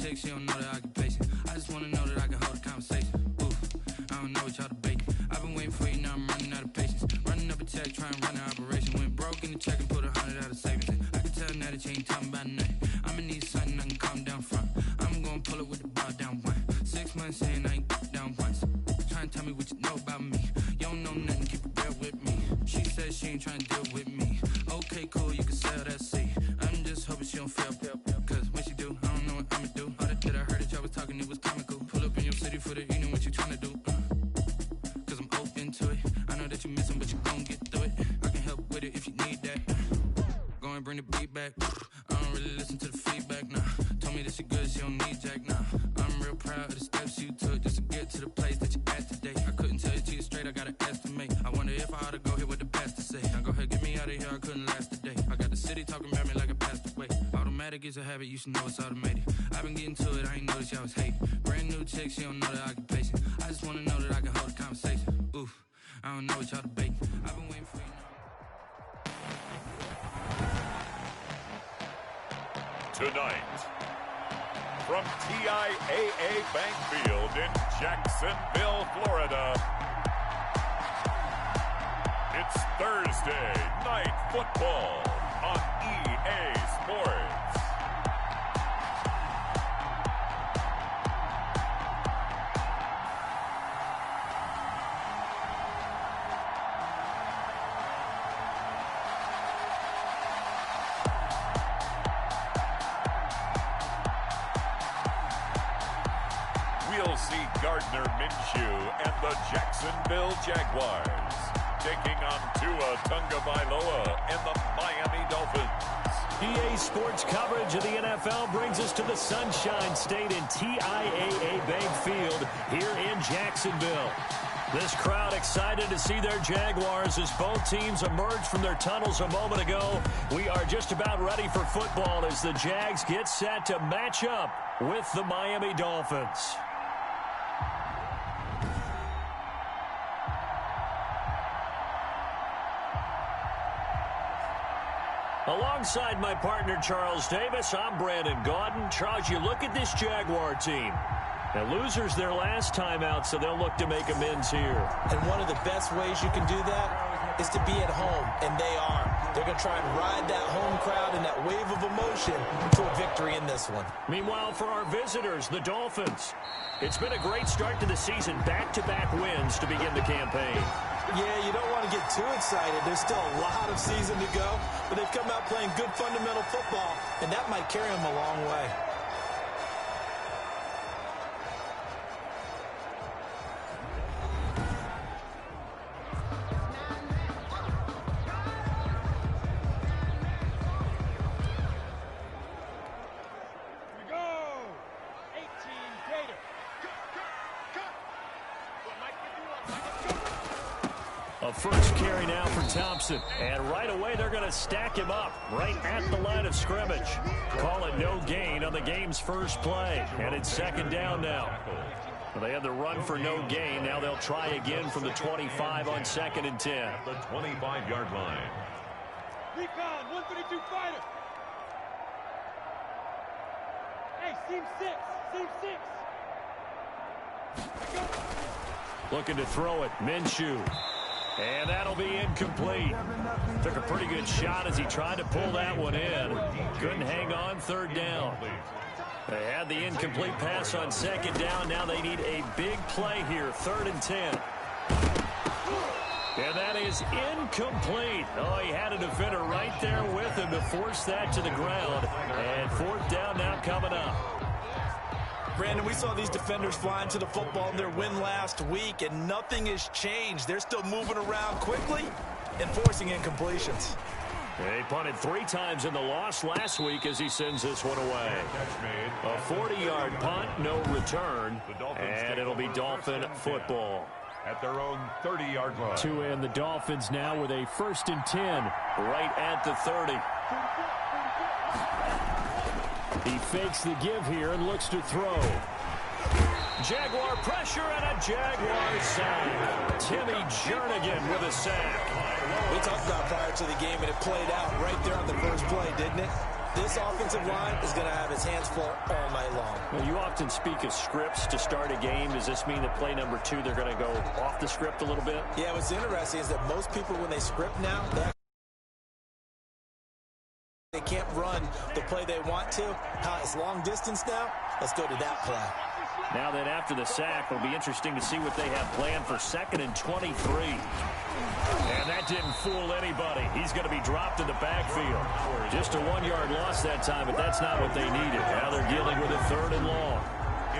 chick, she don't know that I can pace it. I just wanna know that I can hold a conversation. Oof, I don't know what y'all debating. I've been waiting for you, now I'm running out of patience. Running up a check, trying to run an operation. Went broke in the check and put 100 out of savings. I can tell now that you ain't talking about nothing. I'ma need something I can calm down from. I'm gonna pull it with the ball down one. 6 months in, I ain't down once. Trying to tell me what you know about me. You don't know nothing, keep it real with me. She said she ain't trying to deal with me. Okay, cool, you can sell that seat. I'm just hoping she don't fail. Cause when she do, I don't know what I'ma do. All that I heard that y'all was talking, it was comical. Pull up in your city for the evening, what you trying to do? Cause I'm open to it. I know that you missing, but you gon' get through it. I can help with it if you need that. Go and bring the beat back. I don't really listen to the feedback, nah. Told me that she good, she don't need jack, nah. I'm real proud of the steps you took just to get to the place that you at today. I couldn't tell it to you straight, I gotta estimate. I wonder if I ought to go here with the best to say. Now go ahead, get me out of here, I couldn't last today. I got the city talking about me like I passed away. Automatic is a habit, you should know it's automated. I've been getting to it, I ain't noticed y'all was hating. Brand new chick, she don't know the occupation. I just wanna know that I can hold a conversation. Oof, I don't know what y'all debating. I've been waiting for you. Tonight, from TIAA Bank Field in Jacksonville, Florida, it's Thursday Night Football on EA Sports. We'll see Gardner Minshew and the Jacksonville Jaguars taking on Tua Tagovailoa and the Miami Dolphins. EA Sports coverage of the NFL brings us to the Sunshine State in TIAA Bank Field here in Jacksonville. This crowd excited to see their Jaguars as both teams emerged from their tunnels a moment ago. We are just about ready for football as the Jags get set to match up with the Miami Dolphins. Alongside my partner, Charles Davis, I'm Brandon Gaudin. Charles, you look at this Jaguar team. Now, losers their last time out, so they'll look to make amends here. And one of the best ways you can do that is to be at home, and they are. They're going to try and ride that home crowd and that wave of emotion to a victory in this one. Meanwhile, for our visitors, the Dolphins, it's been a great start to the season. Back-to-back wins to begin the campaign. Yeah, you don't want to get too excited. There's still a lot of season to go, but they've come out playing good fundamental football, and that might carry them a long way. A first carry now for Thompson. And right away, they're going to stack him up right at the line of scrimmage. Call it no gain on the game's first play. And it's second down now. Well, they had the run for no gain. Now they'll try again from the 25 on 2nd and 10. At the 25-yard line. Recon, 132 fighter. Hey, seam 6. Seam 6. Looking to throw it. Minshew. And that'll be incomplete. Took a pretty good shot as he tried to pull that one in. Couldn't hang on, third down. They had the incomplete pass on second down. Now they need a big play here, 3rd and 10. And that is incomplete. Oh, he had a defender right there with him to force that to the ground. And 4th down now coming up. Brandon, we saw these defenders flying to the football in their win last week, and nothing has changed. They're still moving around quickly and forcing incompletions. They punted 3 times in the loss last week as he sends this one away. A 40-yard punt, no return, and it'll be Dolphin football. At their own 30-yard line. To end the Dolphins now with a 1st and 10 right at the 30. He fakes the give here and looks to throw. Jaguar pressure and a Jaguar sack. Timmy Jernigan with a sack. We talked about prior to the game, and it played out right there on the first play, didn't it? This offensive line is going to have its hands full all night long. Well, you often speak of scripts to start a game. Does this mean that play number 2, they're going to go off the script a little bit? Yeah, what's interesting is that most people, when they script now, they can't run the play they want to. It's long distance now. Let's go to that play. Now then, after the sack, it'll be interesting to see what they have planned for 2nd and 23. And that didn't fool anybody. He's going to be dropped in the backfield. Just a 1-yard loss that time, but that's not what they needed. Now they're dealing with a 3rd and long.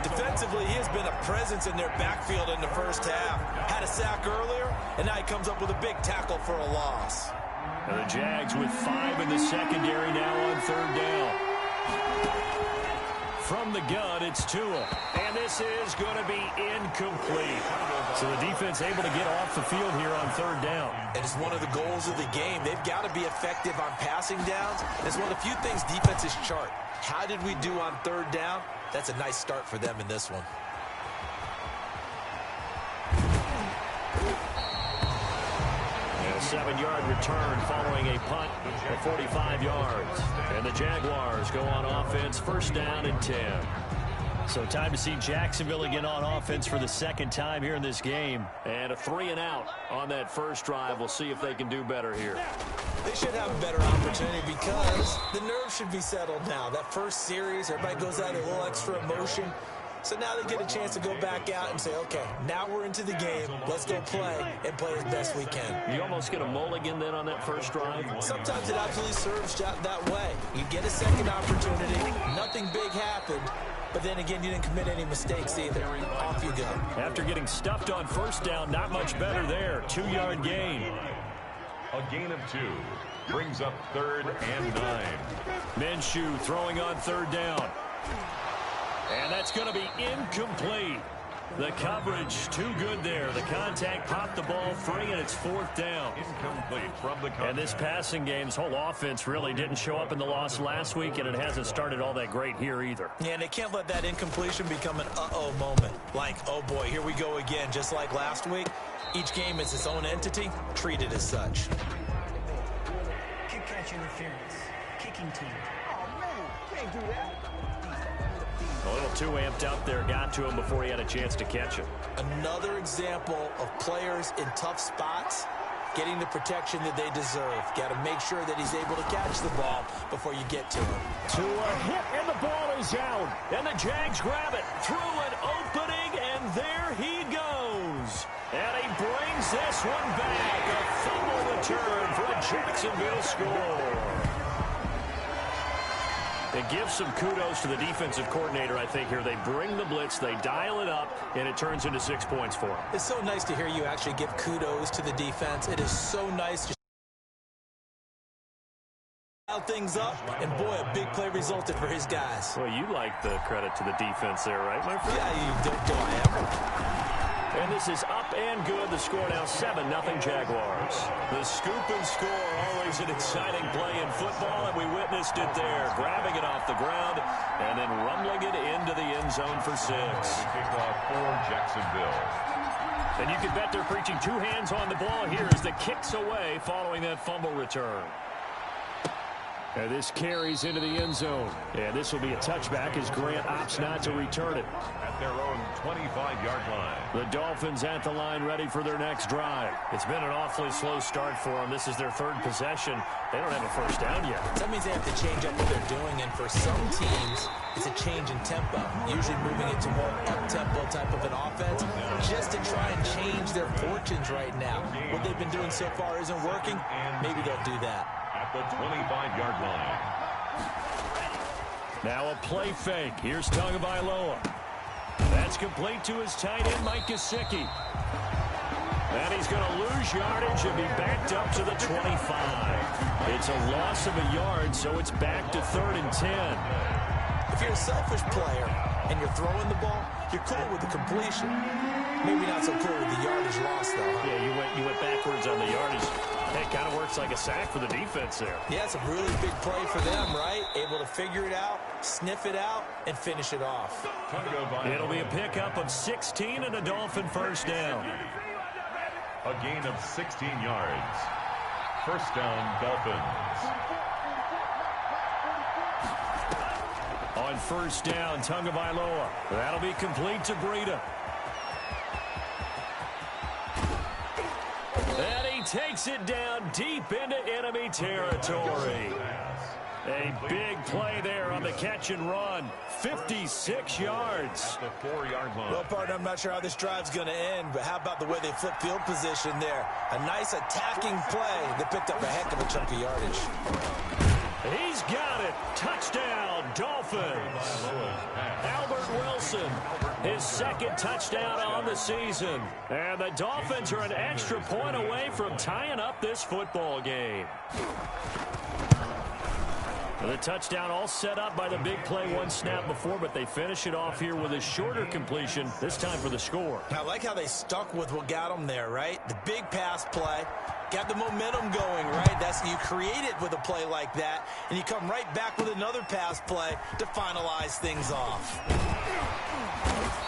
Defensively, he has been a presence in their backfield in the first half. Had a sack earlier, and now he comes up with a big tackle for a loss. And the Jags with 5 in the secondary now on 3rd down. From the gun, it's Tua. And this is going to be incomplete. So the defense able to get off the field here on 3rd down. It is one of the goals of the game. They've got to be effective on passing downs. It's one of the few things defenses chart. How did we do on 3rd down? That's a nice start for them in this one. And a 7-yard return following a punt for 45 yards. And the Jaguars go on offense, 1st down and 10. So time to see Jacksonville again on offense for the 2nd time here in this game. And a 3-and-out on that first drive. We'll see if they can do better here. They should have a better opportunity because the nerves should be settled now. That first series, everybody goes out a little extra emotion. So now they get a chance to go back out and say, okay, now we're into the game. Let's go play and play as best we can. You almost get a mulligan then on that first drive? Sometimes it absolutely serves that way. You get a second opportunity. Nothing big happened. But then again, you didn't commit any mistakes either. Off you go. After getting stuffed on 1st down, not much better there. 2-yard gain. A gain of 2 brings up 3rd and 9. Minshew throwing on 3rd down. And that's going to be incomplete. The coverage too good there. The contact popped the ball free, and it's 4th down. Incomplete from the contact. And this passing game, this whole offense really didn't show up in the loss last week, and it hasn't started all that great here either. Yeah, and they can't let that incompletion become an uh-oh moment. Like, oh boy, here we go again, just like last week. Each game is its own entity, treated as such. Kick catch interference. Kicking team. Oh, man, can't do that. A little too amped up there, got to him before he had a chance to catch it. Another example of players in tough spots getting the protection that they deserve. Got to make sure that he's able to catch the ball before you get to him. To a hit, and the ball is out. And the Jags grab it through an opening, and there he goes. And he brings this one back. A fumble return for a Jacksonville score. It gives some kudos to the defensive coordinator, I think, here. They bring the blitz, they dial it up, and it turns into 6 points for them. It's so nice to hear you actually give kudos to the defense. It is so nice to dial things up, and boy, a big play resulted for his guys. Well, you like the credit to the defense there, right, my friend? Yeah, you do I ever. And this is up and good. The score now 7-0 Jaguars. The scoop and score, always an exciting play in football, and we witnessed it there. Grabbing it off the ground and then rumbling it into the end zone for 6. Kickoff for Jacksonville. And you can bet they're preaching 2 hands on the ball here as the kick's away following that fumble return. And this carries into the end zone. And this will be a touchback as Grant opts not to return it. At their own 25-yard line. The Dolphins at the line ready for their next drive. It's been an awfully slow start for them. This is their 3rd possession. They don't have a 1st down yet. That means they have to change up what they're doing, and for some teams, it's a change in tempo, usually moving it to more up-tempo type of an offense, just to try and change their fortunes right now. What they've been doing so far isn't working. Maybe they'll do that. At the 25-yard line. Now a play fake. Here's Tagovailoa. That's complete to his tight end, Mike Gesicki. And he's going to lose yardage and be backed up to the 25. It's a loss of a yard, so it's back to 3rd and 10. If you're a selfish player and you're throwing the ball, you're cool with the completion. Maybe not so cool with the yardage loss, though, huh? Yeah, you went backwards on the yardage. Hey, it kind of works like a sack for the defense there. Yeah, it's a really big play for them, right? Able to figure it out, sniff it out, and finish it off. It'll be a pickup of 16 and a Dolphin 1st down. A gain of 16 yards. 1st down, Dolphins. On first down, Tagovailoa. That'll be complete to Breida. And he takes it down deep into enemy territory. A big play there on the catch and run. 56 yards. The 4-yard line. Well, partner, I'm not sure how this drive's going to end, but how about the way they flip field position there? A nice attacking play that picked up a heck of a chunk of yardage. He's got it. Touchdown, Dolphins. Albert Wilson, his second touchdown on the season. And the Dolphins are an extra point away from tying up this football game. The touchdown all set up by the big play one snap before, but they finish it off here with a shorter completion, this time for the score. I like how they stuck with what got them there, right? The big pass play. Got the momentum going, right? You create it with a play like that, and you come right back with another pass play to finalize things off.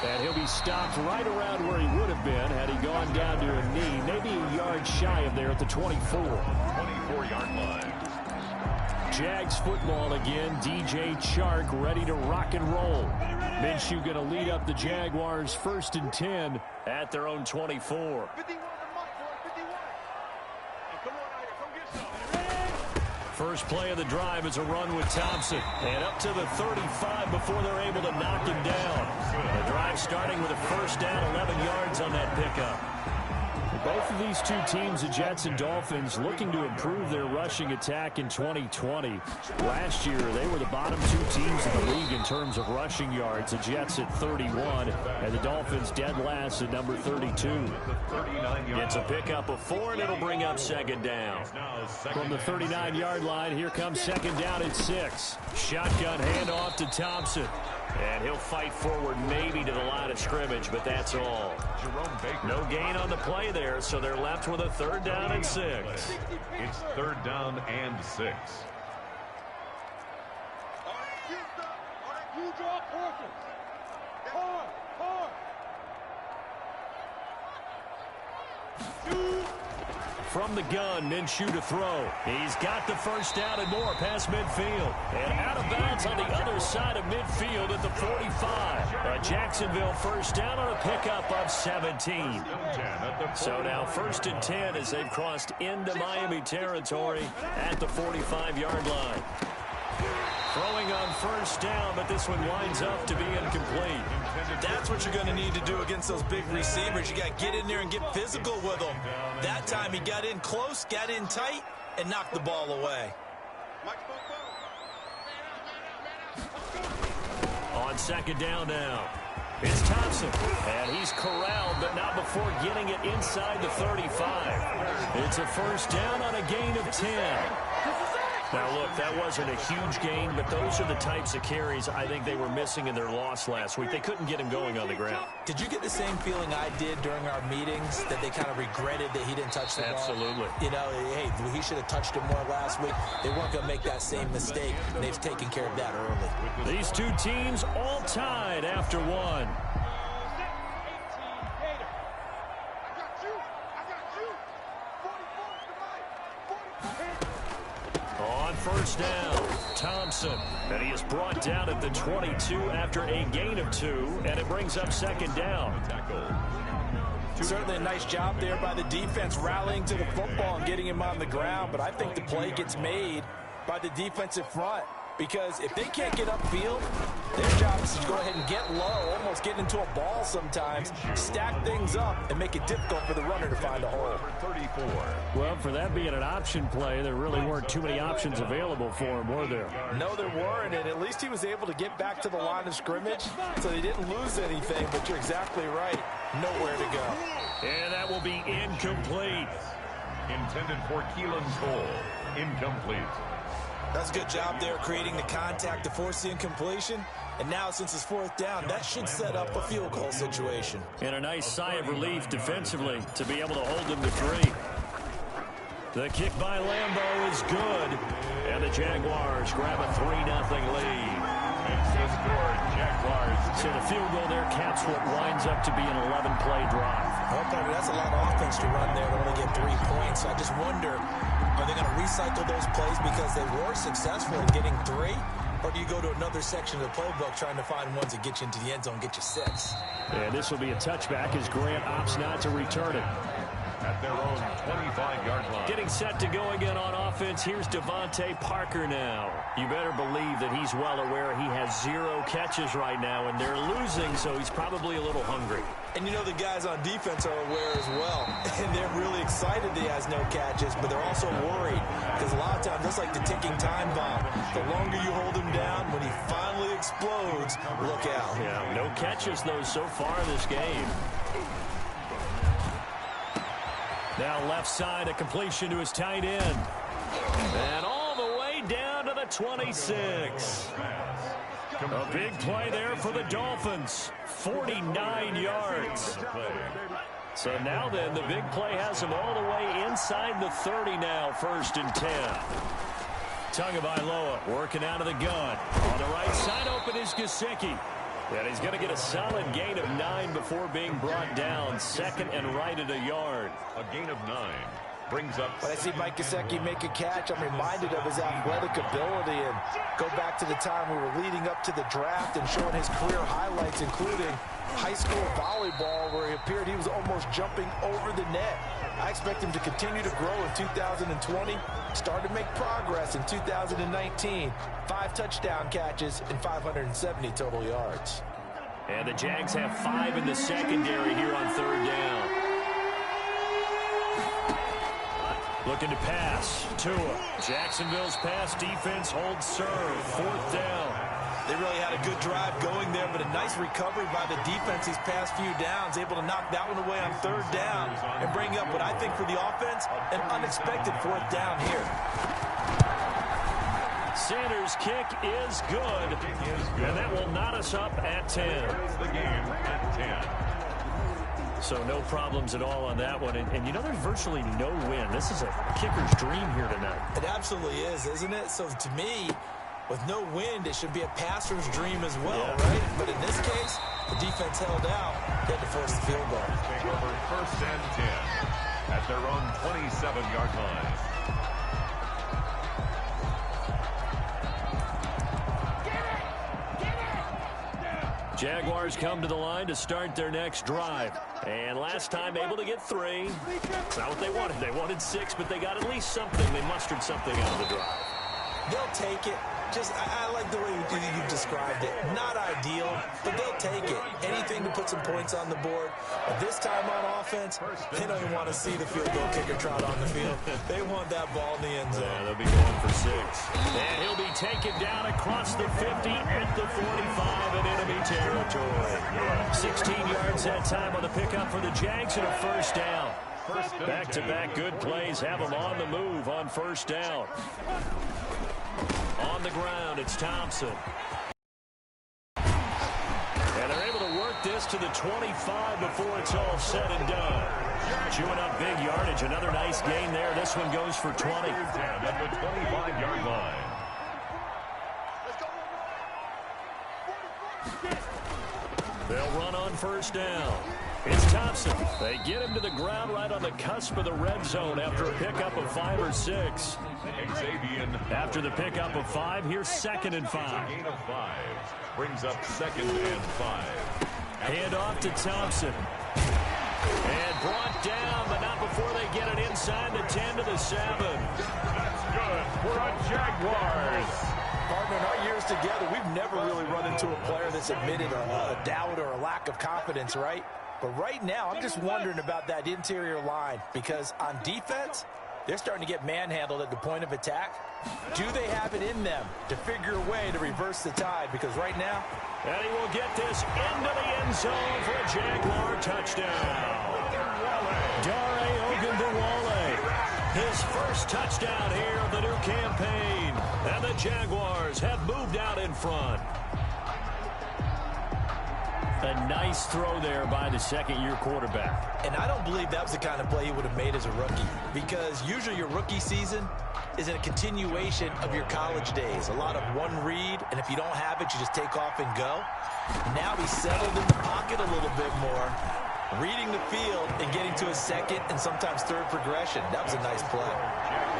And he'll be stopped right around where he would have been had he gone down to a knee, maybe a yard shy of there at the 24. 24-yard line. Jags football again. DJ Chark ready to rock and roll. Minshew going to lead up the Jaguars 1st and 10 at their own 24. First play of the drive is a run with Thompson. And up to the 35 before they're able to knock him down. The drive starting with a first down, 11 yards on that pickup. Both of these two teams, the Jets and Dolphins, looking to improve their rushing attack in 2020. Last year, they were the bottom two teams in the league in terms of rushing yards. The Jets at 31, and the Dolphins dead last at number 32. It's a pickup of 4, and it'll bring up second down. From the 39-yard line, here comes second down and 6. Shotgun handoff to Thompson. And he'll fight forward maybe to the line of scrimmage, but that's all. No gain on the play there, so they're left with a 3rd down and 6. It's 3rd down and 6. From the gun, Minshew to throw. He's got the first down and more past midfield. And out of bounds on the other side of midfield at the 45. A Jacksonville first down on a pickup of 17. So now 1st and 10 as they've crossed into Miami territory at the 45-yard line. Throwing on first down, but this one winds up to be incomplete. That's what you're going to need to do against those big receivers. You got to get in there and get physical with them. That time he got in close, got in tight, and knocked the ball away. On second down now, it's Thompson. And he's corralled, but not before getting it inside the 35. It's a first down on a gain of 10. Now, look, that wasn't a huge gain, but those are the types of carries I think they were missing in their loss last week. They couldn't get him going on the ground. Did you get the same feeling I did during our meetings, that they kind of regretted that he didn't touch the ball? Absolutely. You know, hey, he should have touched it more last week. They weren't going to make that same mistake, and they've taken care of that early. These two teams all tied after one. On first down, Thompson. And he is brought down at the 22 after a gain of 2, and it brings up second down. Certainly a nice job there by the defense rallying to the football and getting him on the ground, but I think the play gets made by the defensive front. Because if they can't get upfield, their job is to go ahead and get low, almost get into a ball sometimes, stack things up, and make it difficult for the runner to find a hole. 34. Well, for that being an option play, there really weren't too many options available for him, were there? No, there weren't, and at least he was able to get back to the line of scrimmage, so they didn't lose anything, but you're exactly right. Nowhere to go. And that will be incomplete. Intended for Keelan Cole. Incomplete. That's a good job there creating the contact to force the incompletion. And now, since it's 4th down, that should set up a field goal situation. And a nice sigh of relief defensively to be able to hold them to 3. The kick by Lambeau is good. And the Jaguars grab a 3-0 lead. Makes the score, Jaguars. So the field goal there caps what winds up to be an 11-play drive. Well, that's a lot of offense to run there to only get 3 points. I just wonder, are they going to recycle those plays because they were successful in getting 3? or do you go to another section of the playbook trying to find ones that get you into the end zone, get you 6? And this will be a touchback as Grant opts not to return it. At their own 25-yard line. Getting set to go again on offense. Here's Devontae Parker now. You better believe that he's well aware he has 0 catches right now, and they're losing, so he's probably a little hungry. And you know the guys on defense are aware as well. And they're really excited that he has no catches, but they're also worried. Because a lot of times, that's like the ticking time bomb. The longer you hold him down, when he finally explodes, look out. Yeah, no catches, though, so far in this game. Now left side, a completion to his tight end. And all the way down to the 26. A big play there for the Dolphins. 49 yards. So now then, the big play has him all the way inside the 30 now, 1st and 10. Tagovailoa working out of the gun. On the right side, open is Gesicki. And he's going to get a solid gain of 9 before being brought down. 2nd and right at a yard. A gain of 9 brings up. When I see Mike Gesicki make a catch, I'm reminded of his athletic ability and go back to the time we were leading up to the draft and showing his career highlights, including high school volleyball, where he appeared he was almost jumping over the net. I expect him to continue to grow in 2020. Started to make progress in 2019. 5 touchdown catches and 570 total yards. And the Jags have 5 in the secondary here on 3rd down. Looking to pass. Tua. Jacksonville's pass defense holds serve. 4th down. They really had a good drive going there, but a nice recovery by the defense these past few downs, able to knock that one away on 3rd down and bring up what I think for the offense, an unexpected 4th down here. Sanders' kick is good, and that will knot us up at 10. The game at 10. So no problems at all on that one. And you know, there's virtually no win. This is a kicker's dream here tonight. It absolutely is, isn't it? So to me, with no wind, it should be a passer's dream as well, right? But in this case, the defense held out. They had to force the field goal. Take over 1st and 10 at their own 27-yard line. Jaguars come to the line to start their next drive. And last time able to get 3. It's not what they wanted. They wanted 6, but they got at least something. They mustered something out of the drive. They'll take it. Just, I like the way you described it. Not ideal, but they'll take it. Anything to put some points on the board. But this time on offense, they don't even want to see the field goal kicker trot on the field. They want that ball in the end zone. Yeah, they'll be going for 6. And he'll be taken down across the 50 at the 45 in enemy territory. 16 yards that time on the pickup for the Jags and a 1st down. Back-to-back good plays have them on the move on 1st down. On the ground, it's Thompson. And they're able to work this to the 25 before it's all said and done. Chewing up big yardage. Another nice gain there. This one goes for 20. At the 25-yard line. They'll run on 1st down. It's Thompson. They get him to the ground right on the cusp of the red zone after a pickup of 5 or 6. After the pickup of 5, here's 2nd and 5. Gain of 5 brings up 2nd and 5. Hand off to Thompson. And brought down, but not before they get it inside the 10 to the 7. That's good for a Jaguars. Partner, in our years together, we've never really run into a player that's admitted a doubt or a lack of confidence, right? But right now, I'm just wondering about that interior line, because on defense, they're starting to get manhandled at the point of attack. Do they have it in them to figure a way to reverse the tide? Because right now, and he will get this into the end zone for a Jaguar touchdown. Dare Ogunbowale, his 1st touchdown here of the new campaign. And the Jaguars have moved out in front. A nice throw there by the 2nd-year quarterback. And I don't believe that was the kind of play he would have made as a rookie, because usually your rookie season is a continuation of your college days. A lot of one read, and if you don't have it, you just take off and go. Now he's settled in the pocket a little bit more, reading the field and getting to his 2nd and sometimes 3rd progression. That was a nice play.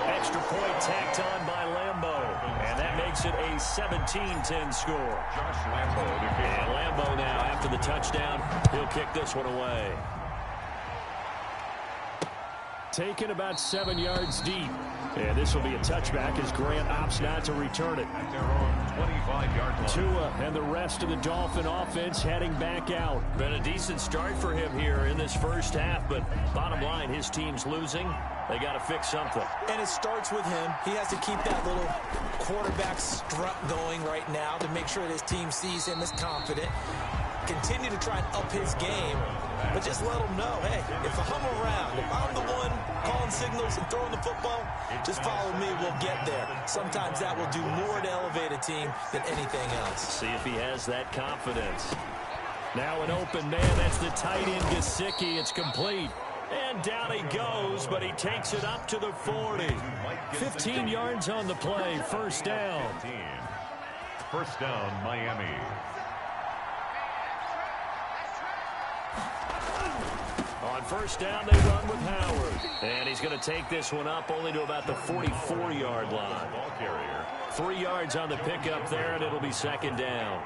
Extra point tacked on by Lambeau. And that makes makes it a 17-10 score. Josh Lambo to kick. And Lambo now, after the touchdown, he'll kick this one away. Taken about 7 yards deep. And this will be a touchback as Grant opts not to return it. At their own 25-yard line. Tua and the rest of the Dolphin offense heading back out. Been a decent start for him here in this first half, but bottom line, his team's losing. They got to fix something. And it starts with him. He has to keep that little quarterback strut going right now to make sure that his team sees him as confident. Continue to try and up his game, but just let him know, hey, if I'm around, if I'm the one calling signals and throwing the football, just follow me, we'll get there. Sometimes that will do more to elevate a team than anything else. See if he has that confidence. Now an open man, that's the tight end Gesicki. It's complete. And down he goes, but he takes it up to the 40. 15 yards on the play, first down. First down, Miami. On first down, they run with Howard. And he's going to take this one up only to about the 44-yard line. Ball carrier. 3 yards on the pickup there, and it'll be second down.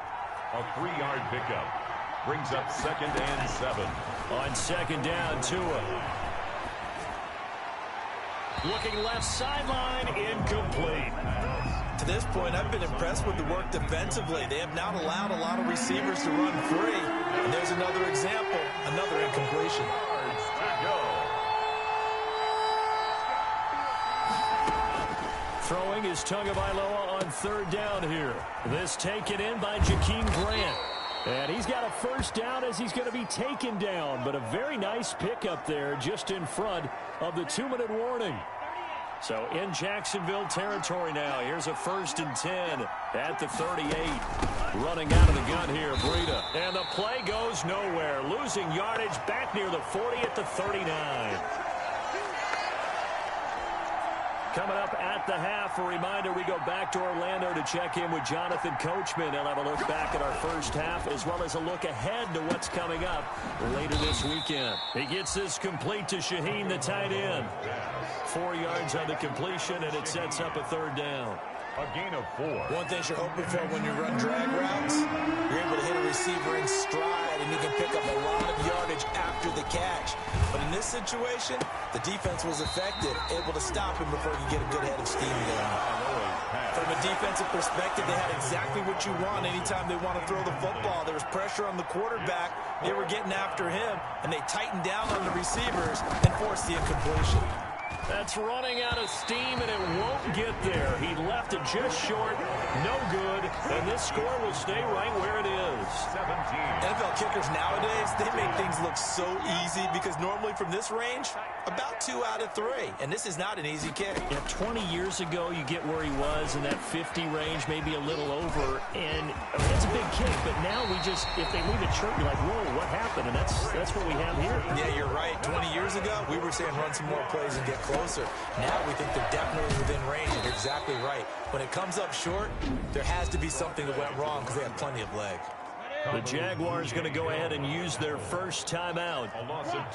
A 3-yard pickup. Brings up 2nd and 7. On second down, Tua. Looking left sideline, incomplete. To this point, I've been impressed with the work defensively. They have not allowed a lot of receivers to run free. And there's another example, another incompletion. Throwing is Tagovailoa on third down here. This taken in by Jakeem Grant. And he's got a first down as he's going to be taken down. But a very nice pickup there just in front of the 2-minute warning. So in Jacksonville territory now. Here's a 1st and 10 at the 38. Running out of the gun here, Breida. And the play goes nowhere. Losing yardage back near the 40 at the 39. Coming up at the half, a reminder, we go back to Orlando to check in with Jonathan Coachman. He'll have a look back at our first half as well as a look ahead to what's coming up later this weekend. He gets this complete to Shaheen, the tight end. 4 yards on the completion, and it sets up a third down. A gain of 4. One thing you're hoping for when you run drag routes, you're able to hit a receiver in stride, and you can pick up a lot of yardage after the catch. But in this situation, the defense was effective, able to stop him before he could get a good head of steam going. From a defensive perspective, they had exactly what you want anytime they want to throw the football. There was pressure on the quarterback. They were getting after him, and they tightened down on the receivers and forced the incompletion. That's running out of steam, and it won't get there. He left it just short, no good, and this score will stay right where it is. 17. NFL kickers nowadays, they make things look so easy because normally from this range, about 2 out of 3, and this is not an easy kick. Yeah, 20 years ago, you get where he was in that 50 range, maybe a little over, and that's a big kick, but now we just, if they leave it short, you're like, whoa, what happened? And that's what we have here. Yeah, you're right. 20 years ago, we were saying run some more plays and get closer. Now we think they're definitely within range, and you're exactly right. When it comes up short, there has to be something that went wrong because they have plenty of leg. The Jaguars going to go ahead and use their first timeout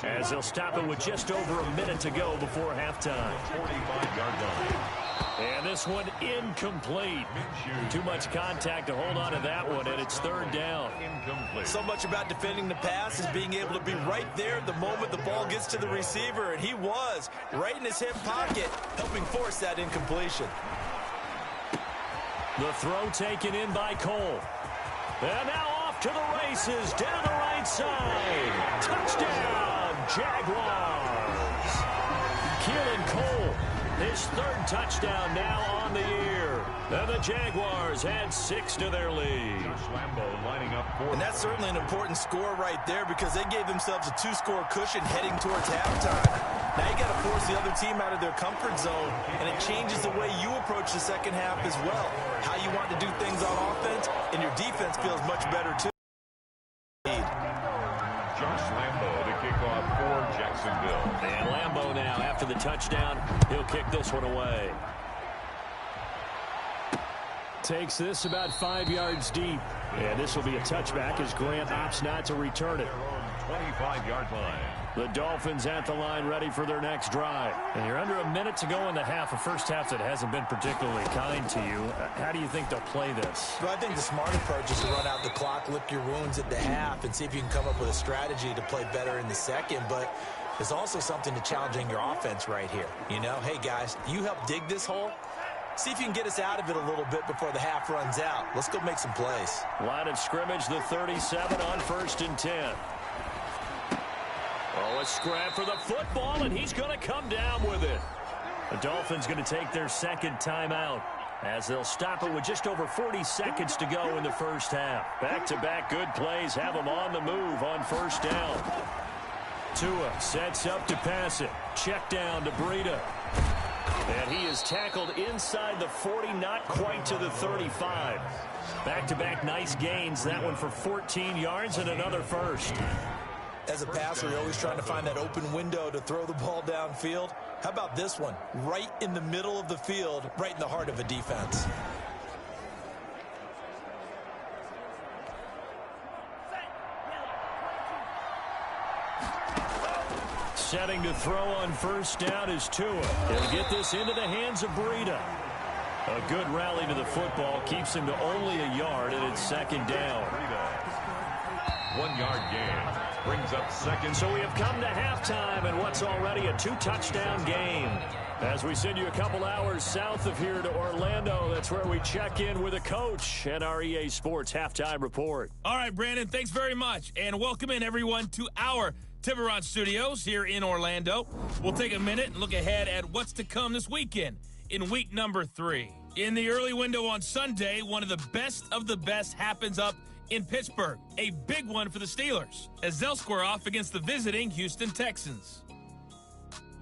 as they'll stop it with just over a minute to go before halftime. 45-yard line. And this one incomplete. Too much contact to hold on to that one, and it's third down. Incomplete. So much about defending the pass is being able to be right there the moment the ball gets to the receiver, and he was right in his hip pocket, helping force that incompletion. The throw taken in by Cole. And now off to the races, down the right side. Touchdown, Jaguars. Keelan Cole, his third touchdown now on the year. And the Jaguars add 6 to their lead. Josh Lambo lining up for. And that's certainly an important score right there because they gave themselves a 2-score cushion heading towards halftime. Now you got to force the other team out of their comfort zone, and it changes the way you approach the second half as well. How you want to do things on offense, and your defense feels much better too. Josh Lambo to kick off for Jacksonville. And Lambo now, after the touchdown, he'll kick this one away. Takes this about 5 yards deep. And this will be a touchback as Grant opts not to return it. 25-yard line. The Dolphins at the line ready for their next drive. And you're under a minute to go in the half, a first half that hasn't been particularly kind to you. How do you think they'll play this? Well, I think the smart approach is to run out the clock, lick your wounds at the half, and see if you can come up with a strategy to play better in the second. But there's also something to challenging your offense right here. You know, hey, guys, you help dig this hole. See if you can get us out of it a little bit before the half runs out. Let's go make some plays. Line of scrimmage, the 37 on 1st and 10. Oh, a scrap for the football, and he's going to come down with it. The Dolphins going to take their second timeout as they'll stop it with just over 40 seconds to go in the first half. Back-to-back good plays have them on the move on 1st down. Tua sets up to pass it. Check down to Breida. And he is tackled inside the 40, not quite to the 35. Back-to-back nice gains. That one for 14 yards and another first. As a passer, you're always trying to find that open window to throw the ball downfield. How about this one? Right in the middle of the field, right in the heart of a defense. Setting to throw on 1st down is Tua. He'll get this into the hands of Breida. A good rally to the football keeps him to only a yard, and it's 2nd down. 1 yard gain. Brings up 2nd. So we have come to halftime and what's already a 2-touchdown game. As we send you a couple hours south of here to Orlando, that's where we check in with a coach and our EA Sports Halftime Report. All right, Brandon, thanks very much. And welcome in, everyone, to our Tiburon Studios here in Orlando. We'll take a minute and look ahead at what's to come this weekend in week number 3. In the early window on Sunday, one of the best happens up in Pittsburgh, a big one for the Steelers, as they'll square off against the visiting Houston Texans.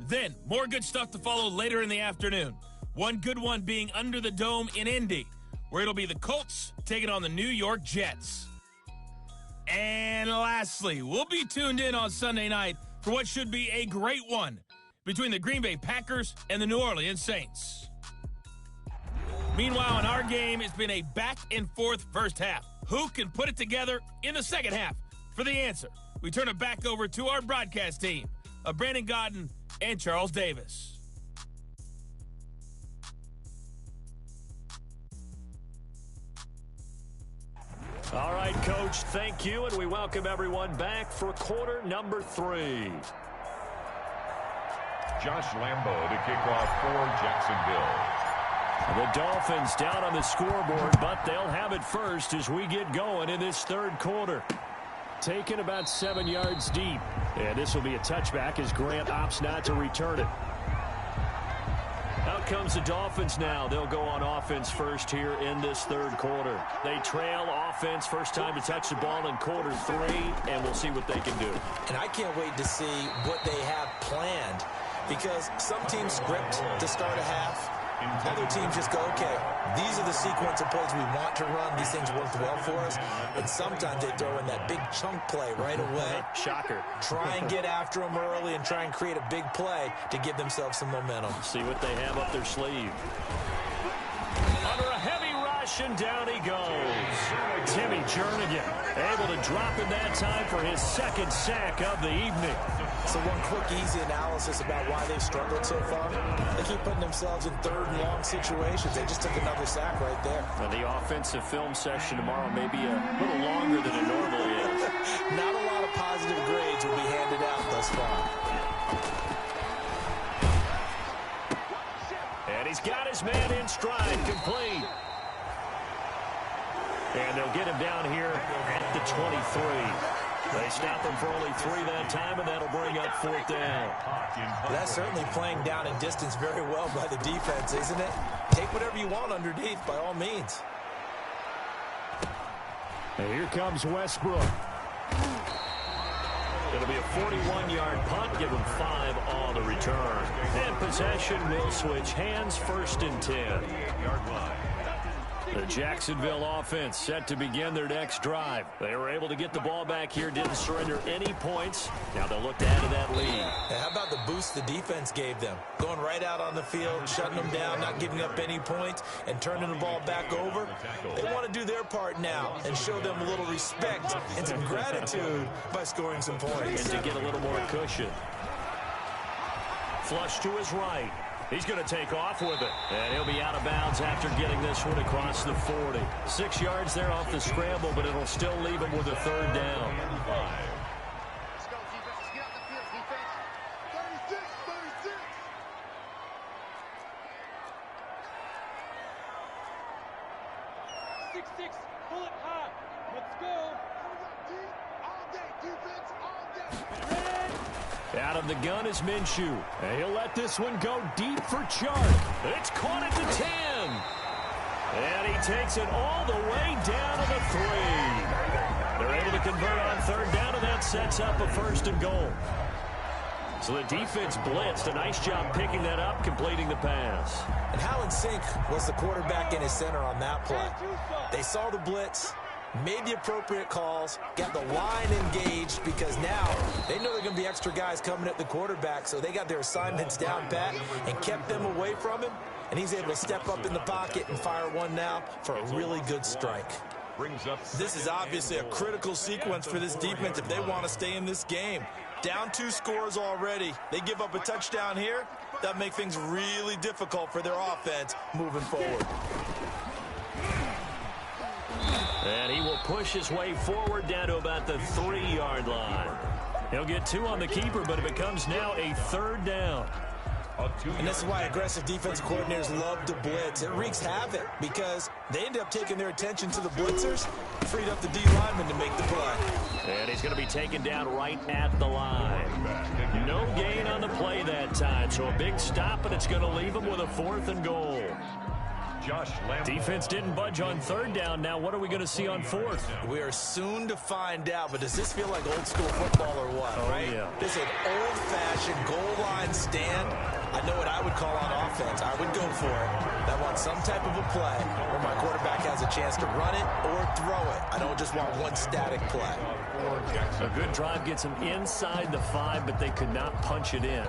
Then, more good stuff to follow later in the afternoon. One good one being under the dome in Indy, where it'll be the Colts taking on the New York Jets. And lastly, we'll be tuned in on Sunday night for what should be a great one between the Green Bay Packers and the New Orleans Saints. Meanwhile, in our game, it's been a back-and-forth first half. Who can put it together in the second half? For the answer, we turn it back over to our broadcast team of Brandon Godden and Charles Davis. All right, Coach, thank you, and we welcome everyone back for quarter number 3. Josh Lambo to kick off for Jacksonville. The Dolphins down on the scoreboard, but they'll have it first as we get going in this 3rd quarter. Taken about 7 yards deep. And this will be a touchback as Grant opts not to return it. Out comes the Dolphins now. They'll go on offense first here in this 3rd quarter. They trail offense, first time to touch the ball in quarter 3, and we'll see what they can do. And I can't wait to see what they have planned, because some teams script to start a half. Other teams just go, okay, these are the sequence of plays we want to run. These things worked well for us. And sometimes they throw in that big chunk play right away. Shocker. Try and get after them early and try and create a big play to give themselves some momentum. See what they have up their sleeve. Under a heavy rush, and down he goes. Timmy Jernigan able to drop in that time for his 2nd sack of the evening. So one quick, easy analysis about why they've struggled so far. They keep putting themselves in 3rd and long situations. They just took another sack right there. Now, the offensive film session tomorrow may be a little longer than it normally is. Not a lot of positive grades will be handed out thus far. And he's got his man in stride, complete. And they'll get him down here at the 23. They stop him for only 3 that time, and that'll bring up 4th down. That's certainly playing down in distance very well by the defense, isn't it? Take whatever you want underneath, by all means. And here comes Westbrook. It'll be a 41-yard punt, give him 5 on the return. And possession will switch hands, 1st and 10. The Jacksonville offense set to begin their next drive. They were able to get the ball back here, didn't surrender any points. Now they'll look to add to that lead. Now, how about the boost the defense gave them? Going right out on the field, shutting them down, not giving up any points, and turning the ball back over. They want to do their part now and show them a little respect and some gratitude by scoring some points. And to get a little more cushion. Flush to his right. He's going to take off with it. And he'll be out of bounds after getting this one across the 40. 6 yards there off the scramble, but it'll still leave him with a third down. Let's go, defense. Let's get out the field, defense. 36, 36. 6-6, pull it high. Let's go. All day, defense, all day. Out of the gun is Minshew. And he'll let this one go deep for Chark. It's caught at the 10. And he takes it all the way down to the 3. They're able to convert on third down, and that sets up a first and goal. So the defense blitzed. A nice job picking that up, completing the pass. And how in sync was the quarterback and his center on that play? They saw the blitz, made the appropriate calls, got the line engaged, because now they know there are going to be extra guys coming at the quarterback, so they got their assignments down pat and kept them away from him, and he's able to step up in the pocket and fire one now for a really good strike. This is obviously a critical sequence for this defense if they want to stay in this game. Down 2 scores already. They give up a touchdown here. That makes things really difficult for their offense moving forward. And he will push his way forward down to about the 3-yard line. He'll get 2 on the keeper, but it becomes now a third down. And this is why aggressive defensive coordinators love to blitz. It wreaks havoc because they end up taking their attention to the blitzers, freed up the D lineman to make the play. And he's going to be taken down right at the line. No gain on the play that time, so a big stop, and it's going to leave him with a 4th and goal. Defense didn't budge on third down. Now what are we going to see on 4th? We are soon to find out, but does this feel like old school football or what, right? Yeah. This is an old-fashioned goal line stand. I know what I would call on offense. I would go for it. I want some type of a play where my quarterback has a chance to run it or throw it. I don't just want one static play. A good drive gets them inside the 5, but they could not punch it in.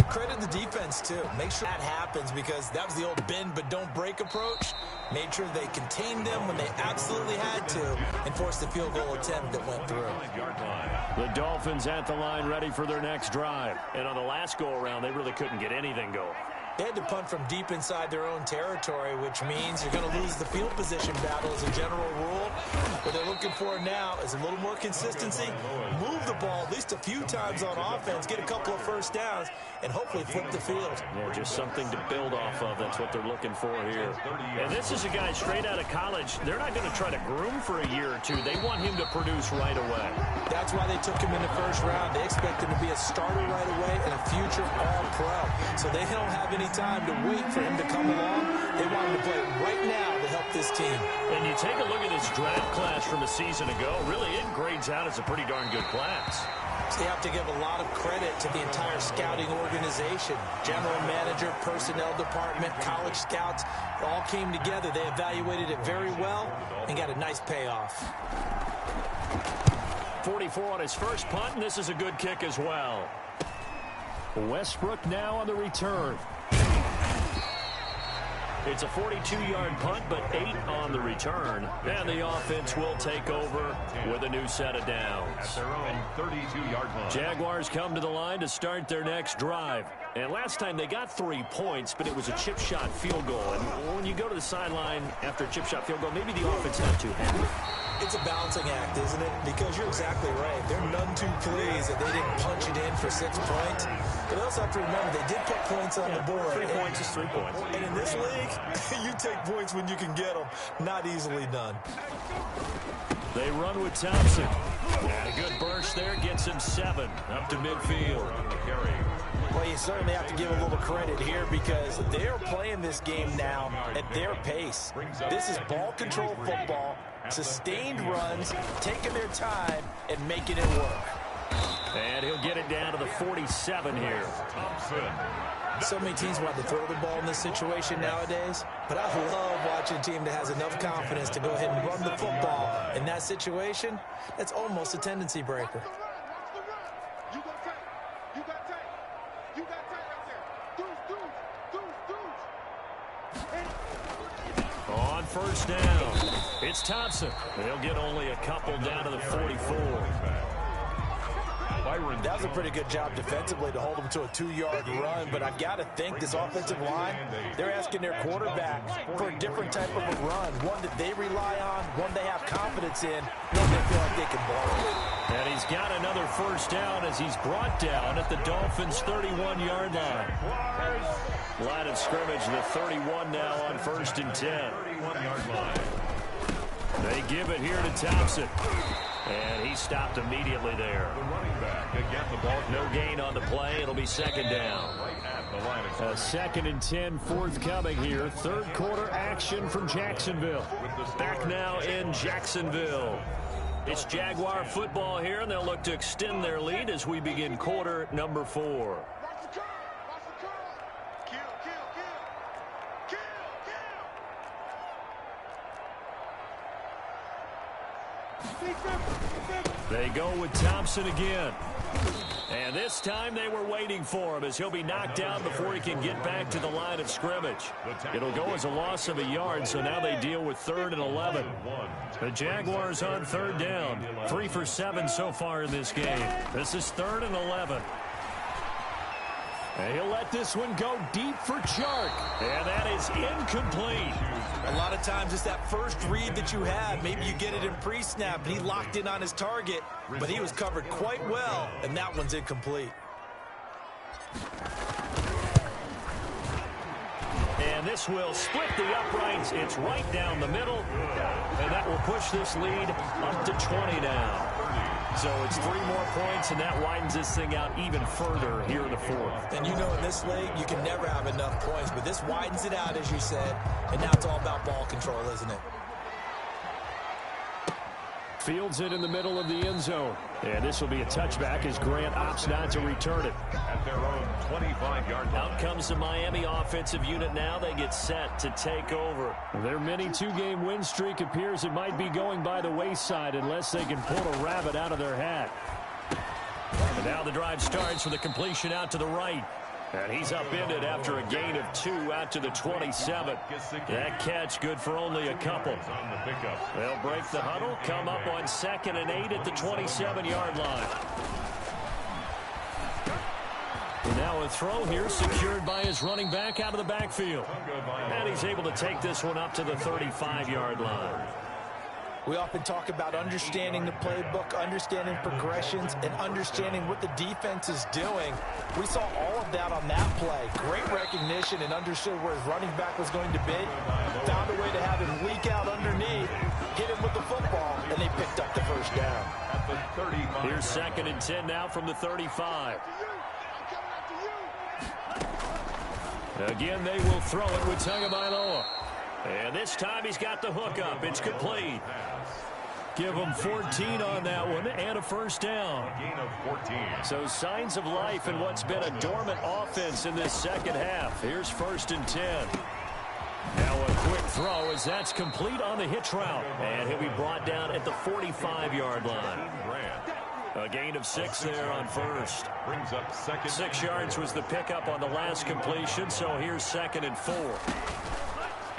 Credit the defense, too. Make sure that happens, because that was the old bend but don't break approach. Made sure they contained them when they absolutely had to and forced the field goal attempt that went through. The Dolphins at the line ready for their next drive. And on the last go-around, they really couldn't get anything going. They had to punt from deep inside their own territory, which means you're going to lose the field position battle as a general rule. What they're looking for now is a little more consistency, move the ball at least a few times on offense, get a couple of first downs, and hopefully flip the field. Yeah, just something to build off of. That's what they're looking for here. And this is a guy straight out of college. They're not going to try to groom for a year or 2. They want him to produce right away. That's why they took him in the first round. They expect him to be a starter right away and a future all-pro. So they don't have any time to wait for him to come along. They want him to play right now to help this team. And you take a look at this draft class from a season ago. Really, it grades out as a pretty darn good class. They have to give a lot of credit to the entire scouting organization. General manager, personnel department, college scouts, all came together. They evaluated it very well and got a nice payoff. 44 on his first punt, and this is a good kick as well. Westbrook now on the return. It's a 42-yard punt, but 8 on the return. And the offense will take over with a new set of downs. At their own 32-yard line. Jaguars come to the line to start their next drive. And last time they got 3 points, but it was a chip shot field goal. And when you go to the sideline after a chip shot field goal, maybe the offense not too happy. It's a balancing act, isn't it? Because you're exactly right. They're none too pleased that they didn't punch it in for 6 points. But they also have to remember they did put points on the board. 3 points is 3 points. And in this league, you take points when you can get them. Not easily done. They run with Thompson. And a good burst there gets him 7 up to midfield. Well, you certainly have to give a little credit here because they're playing this game now at their pace. This is ball control football, sustained runs, taking their time, and making it work. And he'll get it down to the 47 here. So many teams want to throw the ball in this situation nowadays, but I love watching a team that has enough confidence to go ahead and run the football. In that situation, that's almost a tendency breaker. On first down, it's Thompson. They'll get only a couple down to the 44. That was a pretty good job defensively to hold them to a 2-yard run, but I've got to think this offensive line, they're asking their quarterback for a different type of a run, one that they rely on, one they have confidence in, one they feel like they can blow. And he's got another first down as he's brought down at the Dolphins' 31-yard line. Line of scrimmage, the 31 now on 1st and 10. 31-yard line. They give it here to Thompson. And he stopped immediately there. The running back again, the ball. No gain on the play. It'll be second down. A 2nd and 10 forthcoming here. Third quarter action from Jacksonville. Back now in Jacksonville. It's Jaguar football here, and they'll look to extend their lead as we begin quarter number 4. They go with Thompson again. And this time they were waiting for him as he'll be knocked down before he can get back to the line of scrimmage. It'll go as a loss of a yard, so now they deal with 3rd and 11. The Jaguars on 3rd down. 3 for 7 so far in this game. This is 3rd and 11. And he'll let this one go deep for Chark. And that is incomplete. A lot of times it's that first read that you have. Maybe you get it in pre-snap, and he locked in on his target, but he was covered quite well, and that one's incomplete. And this will split the uprights. It's right down the middle, and that will push this lead up to 20 now. So it's 3 more points, and that widens this thing out even further here in the 4th. And you know in this league, you can never have enough points, but this widens it out, as you said, and now it's all about ball control, isn't it? Fields it in the middle of the end zone. And this will be a touchback as Grant opts not to return it. At their own 25-yard line. Out comes the Miami offensive unit now. They get set to take over. Their mini 2-game win streak appears it might be going by the wayside unless they can pull a rabbit out of their hat. And now the drive starts with a completion out to the right. And he's upended after a gain of 2 out to the 27. That catch good for only a couple. They'll break the huddle, come up on 2nd and 8 at the 27-yard line. And now a throw here secured by his running back out of the backfield. And he's able to take this one up to the 35-yard line. We often talk about understanding the playbook, understanding progressions, and understanding what the defense is doing. We saw all of that on that play. Great recognition and understood where his running back was going to be. Found a way to have him leak out underneath, hit him with the football, and they picked up the first down. Here's 2nd and 10 now from the 35. Again, they will throw it with Tagovailoa. And this time he's got the hook up. It's complete. Give him 14 on that one and a first down. So signs of life in what's been a dormant offense in this second half. Here's 1st and 10. Now a quick throw as that's complete on the hitch route. And he'll be brought down at the 45-yard line. A gain of 6 there on first. Brings up 6 yards was the pickup on the last completion. So here's 2nd and 4.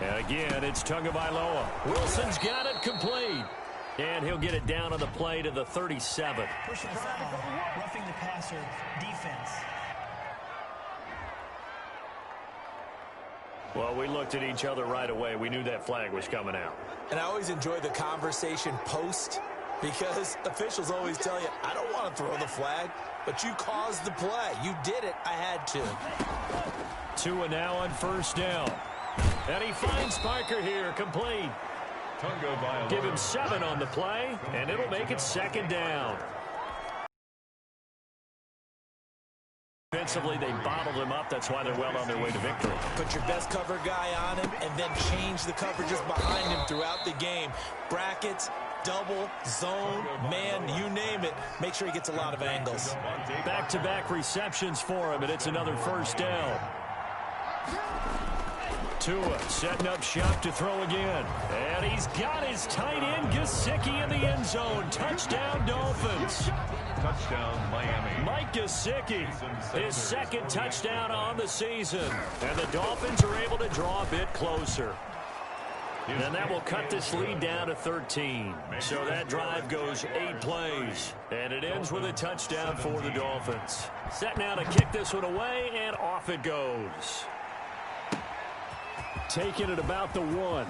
And again, it's Tagovailoa. Wilson's got it complete. And he'll get it down on the play to the 37. Personal foul, roughing the passer, defense. Well, we looked at each other right away. We knew that flag was coming out. And I always enjoy the conversation post because officials always tell you, I don't want to throw the flag, but you caused the play. You did it. I had to. 2 and now on first down. And he finds Parker here, complete. Give him 7 on the play, and it'll make it 2nd down. Defensively, they bottled him up. That's why they're well on their way to victory. Put your best cover guy on him and then change the coverages behind him throughout the game. Brackets, double, zone, man, you name it. Make sure he gets a lot of angles. Back-to-back receptions for him, and it's another first down. Tua setting up shop to throw again. And he's got his tight end, Gesicki, in the end zone. Touchdown, Dolphins. Touchdown, Miami. Mike Gesicki, his second touchdown on the season. And the Dolphins are able to draw a bit closer. And that will cut this lead down to 13. So that drive goes 8 plays. And it ends with a touchdown for the Dolphins. Set now to kick this one away, and off it goes. Taking it about the 1.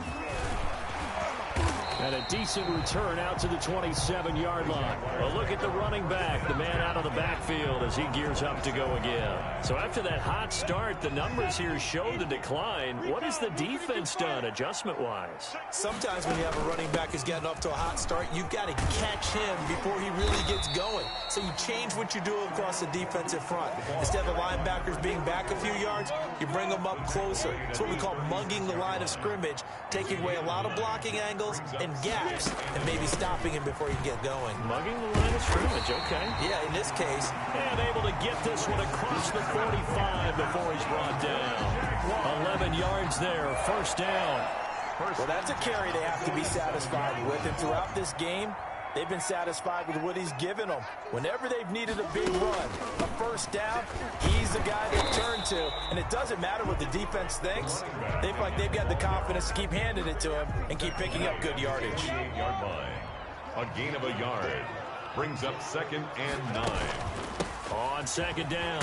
And a decent return out to the 27-yard line. A look at the running back, the man out of the backfield as he gears up to go again. So after that hot start, the numbers here show the decline. What has the defense done adjustment-wise? Sometimes when you have a running back who's getting off to a hot start, you've got to catch him before he really gets going. So you change what you do across the defensive front. Instead of the linebackers being back a few yards, you bring them up closer. It's what we call mugging the line of scrimmage, taking away a lot of blocking angles and gaps, and maybe stopping him before he can get going. Mugging the line of scrimmage, okay. Yeah, in this case. And able to get this one across the 45 before he's brought down. 11 yards there, first down. Well, that's a carry they have to be satisfied with, and throughout this game, they've been satisfied with what he's given them. Whenever they've needed a big run, a first down, he's the guy they turn to. And it doesn't matter what the defense thinks. They feel like they've got the confidence to keep handing it to him and keep picking up good yardage. 8-yard line. A gain of a yard. Brings up 2nd and 9. On second down,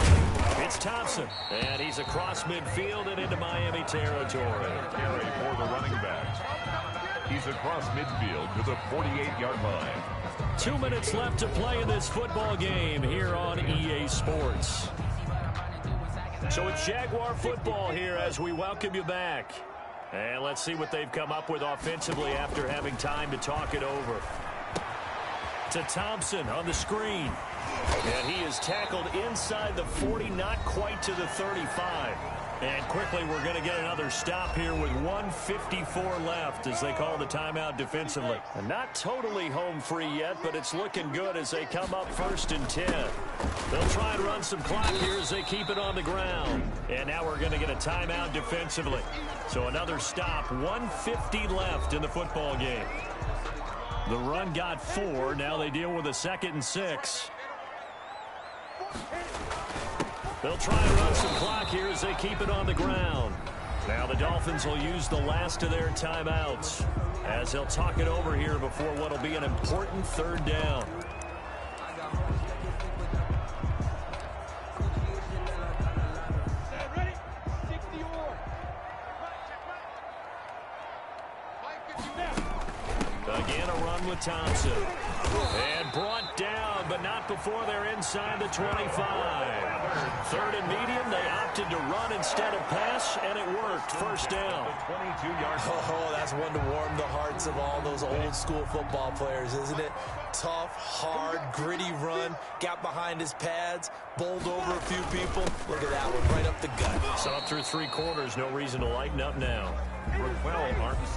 it's Thompson. And he's across midfield and into Miami territory. Carry for the running back. He's across midfield to the 48-yard line. 2 minutes left to play in this football game here on EA Sports. So it's Jaguar football here as we welcome you back. And let's see what they've come up with offensively after having time to talk it over. To Thompson on the screen. And he is tackled inside the 40, not quite to the 35. And quickly, we're going to get another stop here with 1:54 left as they call the timeout defensively. And not totally home free yet, but it's looking good as they come up 1st and 10. They'll try and run some clock here as they keep it on the ground. And now we're going to get a timeout defensively. So another stop, 1:50 left in the football game. The run got 4. Now they deal with a 2nd and 6. They'll try and run some clock here as they keep it on the ground. Now the Dolphins will use the last of their timeouts as they'll talk it over here before what will be an important 3rd down. Ready? 60-or. Again, a run with Thompson. And brought down, but not before they're inside the 25. 3rd and medium, they opted to run instead of pass, and it worked. First down. 22-yard. Oh, that's one to warm the hearts of all those old school football players, isn't it? Tough, hard, gritty run. Got behind his pads, bowled over a few people. Look at that one, right up the gut. So up through 3 quarters, no reason to lighten up now.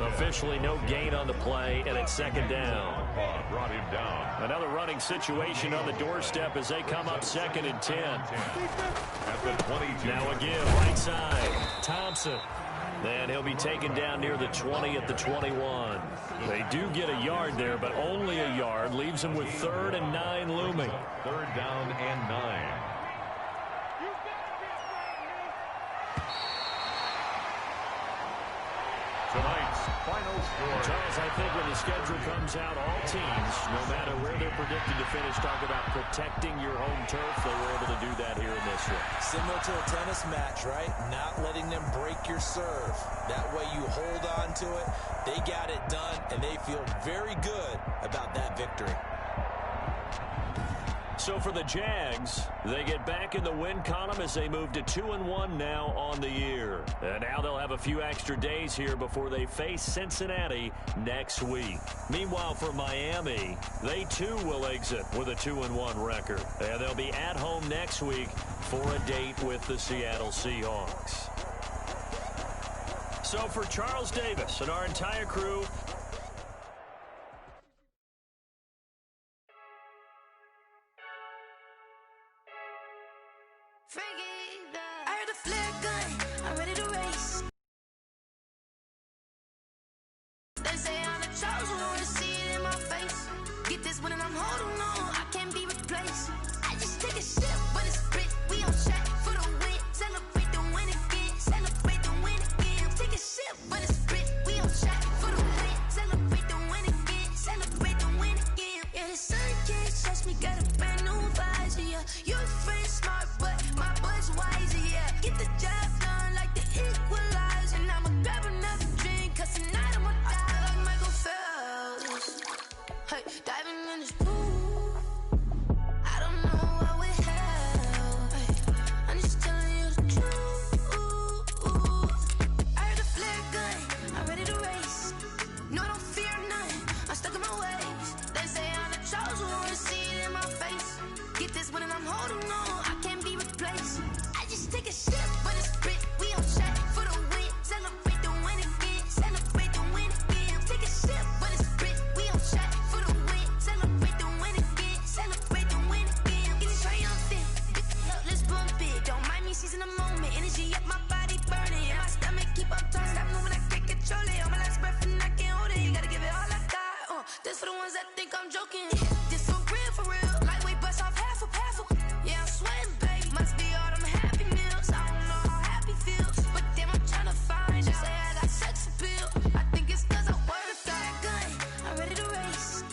Officially no gain on the play, and it's 2nd down. Brought him down. Another running situation on the doorstep as they come up 2nd and 10. At the 22. Now again, right side, Thompson. Then he'll be taken down near the 20 at the 21. They do get a yard there, but only a yard. Leaves them with 3rd and 9 looming. 3rd down and 9. Tonight's final score. Charles, I think when the schedule comes out, all teams, no matter where they're predicted to finish, talk about protecting your home turf. They were able to do that here in this one. Similar to a tennis match, right? Not letting them break your serve. That way you hold on to it. They got it done, and they feel very good about that victory. So for the Jags, they get back in the win column as they move to 2-1 now on the year. And now they'll have a few extra days here before they face Cincinnati next week. Meanwhile, for Miami, they too will exit with a 2-1 record. And they'll be at home next week for a date with the Seattle Seahawks. So for Charles Davis and our entire crew, I heard the flare gun, I'm ready to race. They say I'm the chosen one, see it in my face. Get this one and I'm holding on, I can't be replaced. I just take a sip, but it's split. We on track for the win. Celebrate the win again, celebrate the win again. Take a sip, but it's split. We on track for the win. Celebrate the win again, celebrate the win again. Yeah, the sun can't touch me, got a brand new visor, yeah. Your friend smart, but my boy's wiser, yeah. Get the job done like the equalizer. And I'ma grab another drink, cause tonight I'ma die like Michael Phelps. Hey, diving in this pool, I don't know what we have. Hey, I'm just telling you the truth. I heard the flare gun, I'm ready to race. No, I don't fear none, I'm stuck in my ways. They say I'm the chosen one, see it in my face. Get this one and I'm holding on, I can't be replaced. I just take a sip, but it's split. We on track for the win. Celebrate the win again, celebrate the win again. Take a sip, but it's split. We on track for the win. Celebrate the win again, celebrate the win again. Get it triumphant, look, let's bump it. Don't mind me seizing the moment. Energy up, my body burning. Yeah, my stomach keep on turning. Stop moving, I can't control it. On my last breath and I can't hold it. You gotta give it all I got. This for the ones that think I'm joking. This for real, for real. Lightweight bust off half a. Yeah, I'm sweating, babe. Must be all them happy meals. I don't know how happy feels, but damn, I'm tryna find you. Say I got sex appeal. I think it's cause I work that gun. I'm ready to race.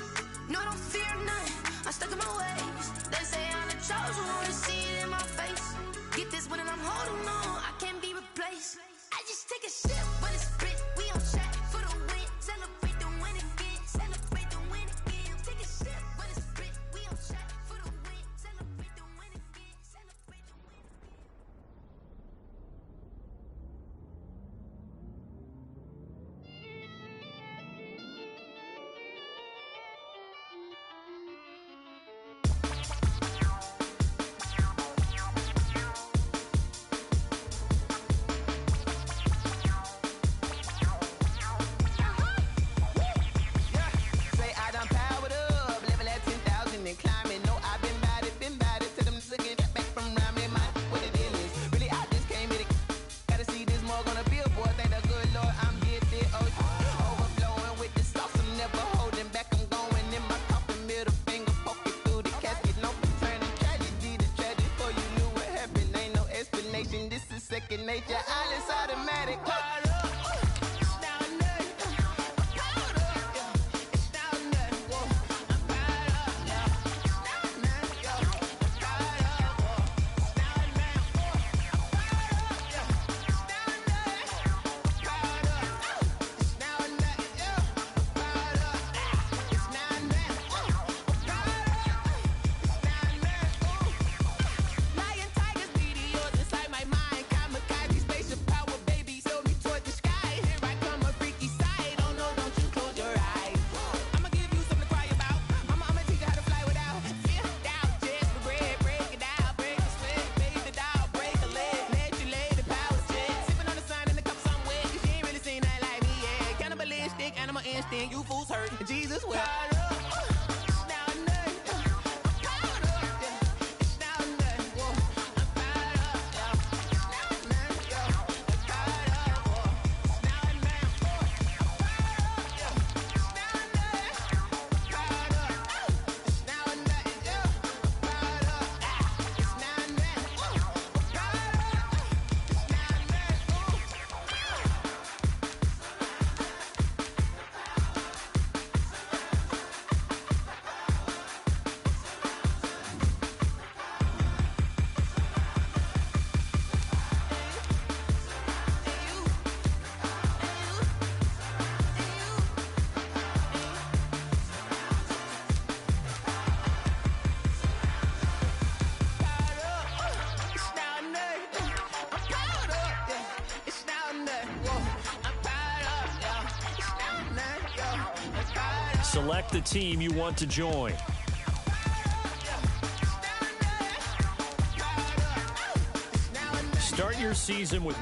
No, I don't fear none. I'm stuck in my ways. They say I'm the chosen one, see it in my face. Get this one and I'm holding on, I can't be replaced. I just take a sip, but it's split. We on track for the win. Celebrate the win again, celebrate the win again. Take a sip, but it's split. We on track for the win. Celebrate the win again, celebrate the win again. Say I done powered up, level at 10,000 and climbing. No, I've been bad it till them looking back from around me. My what it is. Really, I just came here to gotta see this more gonna be a boy. Thank the good Lord, I'm here to overflowing with the sauce. I'm never holding back. I'm going in my coffin, middle finger poking through the casket. No turning tragedy to tragic. For you knew what happened, ain't no explanation. This is second nature. All is automatic. Lion, tigers, meteors inside my mind. Kamikaze, spaceship power, baby, sail me toward the sky. Here I come, a freaky side. Oh no, don't you close your eyes. I'ma give you something to cry about. I'ma teach you how to fly without fear. Doubt, just for bread, break it out, break a sweat, bathe the doll, break a leg, let you lay the power jet. Sipping on the sun in the cup somewhere, 'cause she ain't really seen nothing like me yet. Cannibalistic, animal instinct, you fools hurt. Jesus will. Select the team you want to join. Start your season with...